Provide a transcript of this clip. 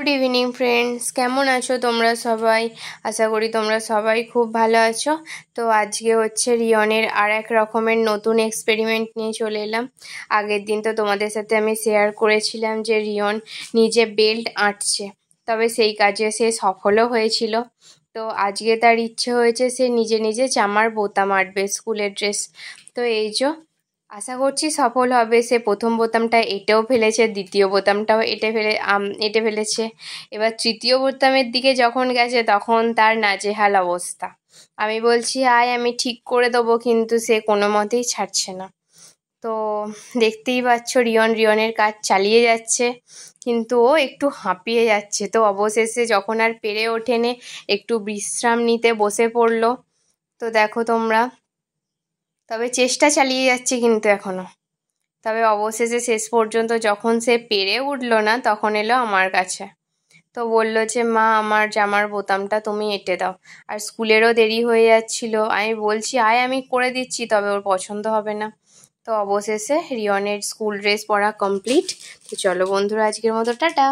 Good evening friends, কেমন আছো তোমরা সবাই? আশা করি তোমরা সবাই খুব ভালো আছো। তো আজকে হচ্ছে রিয়নের আর এক রকমের নতুন এক্সপেরিমেন্ট নিয়ে চলে এলাম। আগের দিন তো তোমাদের সাথে আমি শেয়ার করেছিলাম যে রিয়ন নিজে বেল্ট আঁটছে, তবে সেই কাজে সে সফলও হয়েছিল। তো আজকে তার ইচ্ছে হয়েছে সে নিজে নিজে জামার বোতাম আঁটবে, স্কুলের ড্রেস। তো এই যে আশা করছি সফল হবে। সে প্রথম বোতামটা এঁটেও ফেলেছে, দ্বিতীয় বোতামটাও এঁটে ফেলেছে। এবার তৃতীয় বোতামের দিকে যখন গেছে তখন তার নাজেহাল অবস্থা। আমি বলছি আয় আমি ঠিক করে দেবো, কিন্তু সে কোনো মতেই ছাড়ছে না। তো দেখতেই পাচ্ছ রিয়নের কাজ চালিয়ে যাচ্ছে, কিন্তু ও একটু হাঁপিয়ে যাচ্ছে। তো অবশেষে যখন আর পেরে ওঠেনে একটু বিশ্রাম নিতে বসে পড়লো। তো দেখো তোমরা, তবে চেষ্টা চালিয়ে যাচ্ছে কিন্তু এখনো। তবে অবশেষে শেষ পর্যন্ত যখন সে পেরে উঠলো না তখন এলো আমার কাছে। তো বলল যে মা, আমার জামার বোতামটা তুমি এঁটে দাও। আর স্কুলেরও দেরি হয়ে যাচ্ছিল। আমি বলছি আয় আমি করে দিচ্ছি, তবে ওর পছন্দ হবে না। তো অবশেষে রিয়নের স্কুল ড্রেস পরা কমপ্লিট। তো চলো বন্ধুরা, আজকের মতো টাটা।